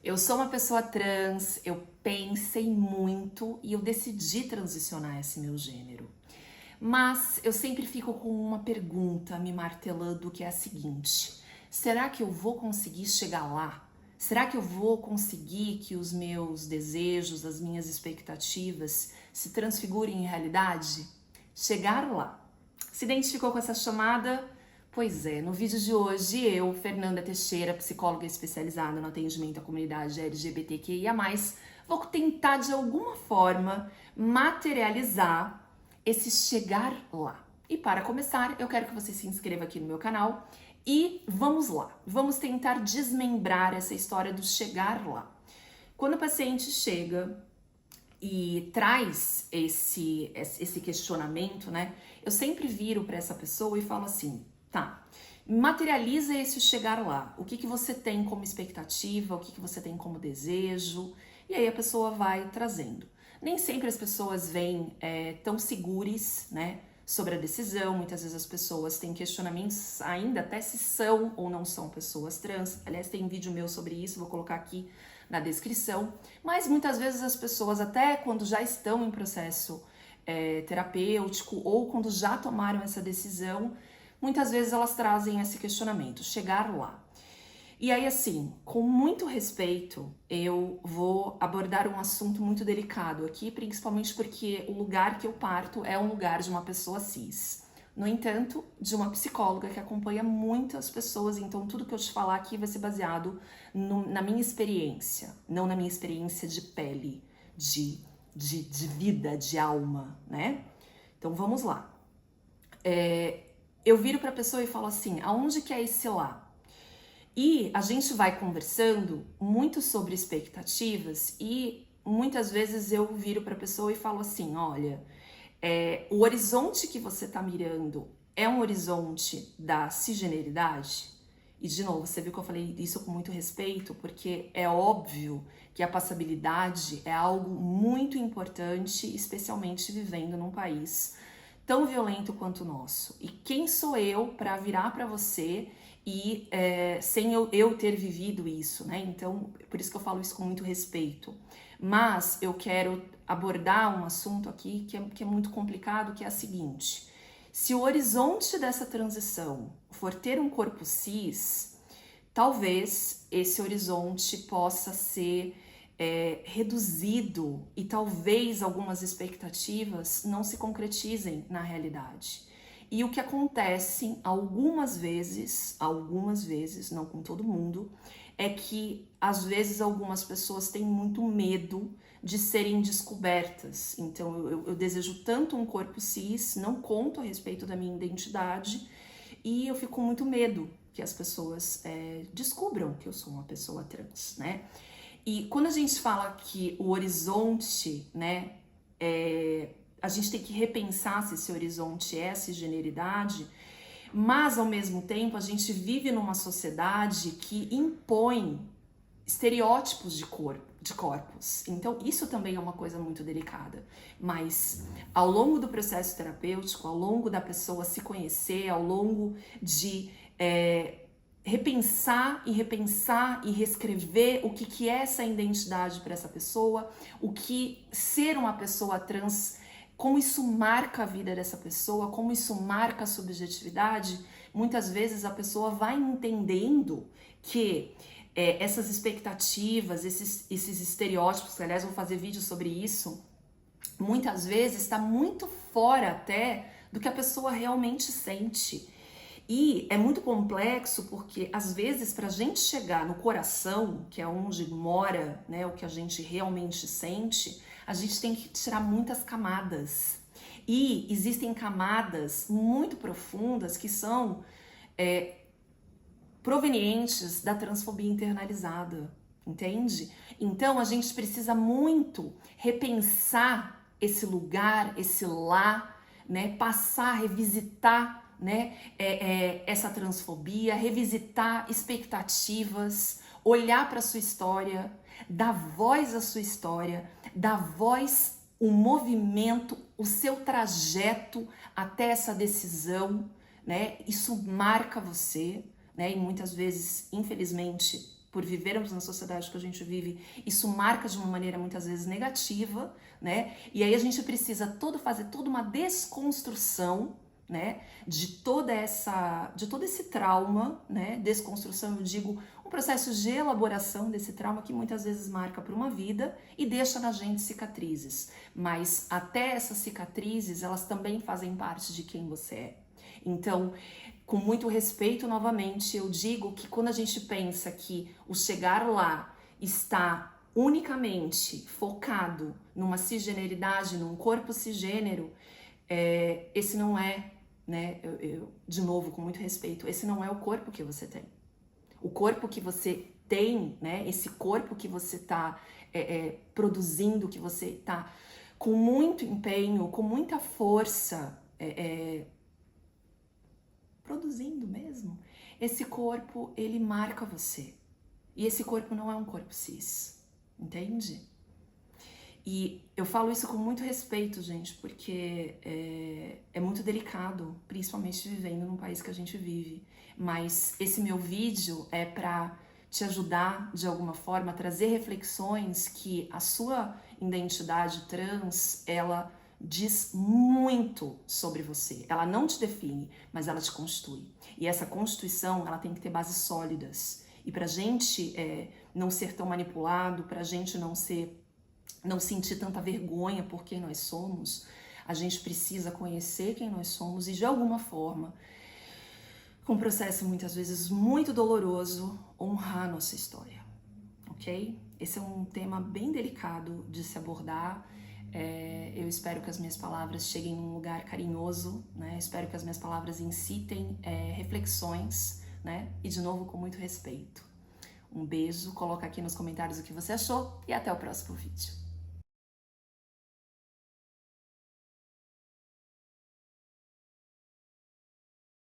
Eu sou uma pessoa trans, eu pensei muito e eu decidi transicionar esse meu gênero. Mas eu sempre fico com uma pergunta me martelando que é a seguinte: será que eu vou conseguir chegar lá? Será que eu vou conseguir que os meus desejos, as minhas expectativas se transfigurem em realidade? Chegar lá. Se identificou com essa chamada? Pois é, no vídeo de hoje eu, Fernanda Teixeira, psicóloga especializada no atendimento à comunidade LGBTQIA+, vou tentar de alguma forma materializar esse chegar lá. E para começar, eu quero que você se inscreva aqui no meu canal e vamos lá. Vamos tentar desmembrar essa história do chegar lá. Quando o paciente chega e traz esse questionamento, né? Eu sempre viro para essa pessoa e falo assim, tá, materializa esse chegar lá. O que você tem como expectativa, o que você tem como desejo, e aí a pessoa vai trazendo. Nem sempre as pessoas vêm tão seguras, né, sobre a decisão. Muitas vezes as pessoas têm questionamentos ainda até se são ou não são pessoas trans. Aliás, tem um vídeo meu sobre isso, vou colocar aqui na descrição. Mas muitas vezes as pessoas, até quando já estão em processo terapêutico ou quando já tomaram essa decisão, muitas vezes elas trazem esse questionamento, chegar lá. E aí, assim, com muito respeito, eu vou abordar um assunto muito delicado aqui, principalmente porque o lugar que eu parto é um lugar de uma pessoa cis. No entanto, de uma psicóloga que acompanha muitas pessoas, então tudo que eu te falar aqui vai ser baseado na minha experiência, não na minha experiência de pele, de vida, de alma, né? Então vamos lá. Eu viro para a pessoa e falo assim, aonde que é esse lá? E a gente vai conversando muito sobre expectativas e muitas vezes eu viro para a pessoa e falo assim, olha, o horizonte que você está mirando é um horizonte da cisgeneridade? E de novo, você viu que eu falei isso com muito respeito, porque é óbvio que a passabilidade é algo muito importante, especialmente vivendo num país tão violento quanto o nosso. E quem sou eu para virar para você e sem eu ter vivido isso, né? Então, por isso que eu falo isso com muito respeito. Mas eu quero abordar um assunto aqui que é muito complicado, que é a seguinte: se o horizonte dessa transição for ter um corpo cis, talvez esse horizonte possa ser reduzido e talvez algumas expectativas não se concretizem na realidade. E o que acontece algumas vezes, não com todo mundo, é que às vezes algumas pessoas têm muito medo de serem descobertas. Então eu desejo tanto um corpo cis, não conto a respeito da minha identidade e eu fico com muito medo que as pessoas descubram que eu sou uma pessoa trans, né? E quando a gente fala que o horizonte, né, a gente tem que repensar se esse horizonte é cisgeneridade, mas ao mesmo tempo a gente vive numa sociedade que impõe estereótipos de corpos. Então isso também é uma coisa muito delicada. Mas ao longo do processo terapêutico, ao longo da pessoa se conhecer, ao longo de repensar e reescrever o que é essa identidade para essa pessoa, o que ser uma pessoa trans, como isso marca a vida dessa pessoa, como isso marca a subjetividade, muitas vezes a pessoa vai entendendo que essas expectativas, esses estereótipos, que aliás vou fazer vídeo sobre isso, muitas vezes está muito fora até do que a pessoa realmente sente. E é muito complexo porque, às vezes, para a gente chegar no coração, que é onde mora, né, o que a gente realmente sente, a gente tem que tirar muitas camadas. E existem camadas muito profundas que são provenientes da transfobia internalizada, entende? Então, a gente precisa muito repensar esse lugar, esse lá, né, passar, revisitar, né, essa transfobia, revisitar expectativas, olhar para a sua história, dar voz à sua história, dar voz, o movimento, o seu trajeto até essa decisão, né? Isso marca você, né? E muitas vezes, infelizmente, por vivermos na sociedade que a gente vive, isso marca de uma maneira muitas vezes negativa, né? E aí a gente precisa fazer toda uma desconstrução, né, de todo esse trauma, né, desconstrução, eu digo, um processo de elaboração desse trauma que muitas vezes marca por uma vida e deixa na gente cicatrizes, mas até essas cicatrizes, elas também fazem parte de quem você é. Então, com muito respeito, novamente, eu digo que quando a gente pensa que o chegar lá está unicamente focado numa cisgeneridade, num corpo cisgênero, esse não é, né, de novo, com muito respeito, esse não é o corpo que você tem. O corpo que você tem, né, esse corpo que você está produzindo, que você está com muito empenho, com muita força, produzindo mesmo, esse corpo, ele marca você. E esse corpo não é um corpo cis, entende? E eu falo isso com muito respeito, gente, porque é muito delicado, principalmente vivendo num país que a gente vive. Mas esse meu vídeo é para te ajudar, de alguma forma, a trazer reflexões que a sua identidade trans, ela diz muito sobre você. Ela não te define, mas ela te constitui. E essa constituição, ela tem que ter bases sólidas. E pra gente não ser tão manipulado, pra gente não sentir tanta vergonha por quem nós somos, a gente precisa conhecer quem nós somos e, de alguma forma, com um processo muitas vezes muito doloroso, honrar a nossa história, ok? Esse é um tema bem delicado de se abordar. Eu espero que as minhas palavras cheguem num lugar carinhoso, né? Espero que as minhas palavras incitem reflexões, né? E, de novo, com muito respeito. Um beijo, coloca aqui nos comentários o que você achou e até o próximo vídeo.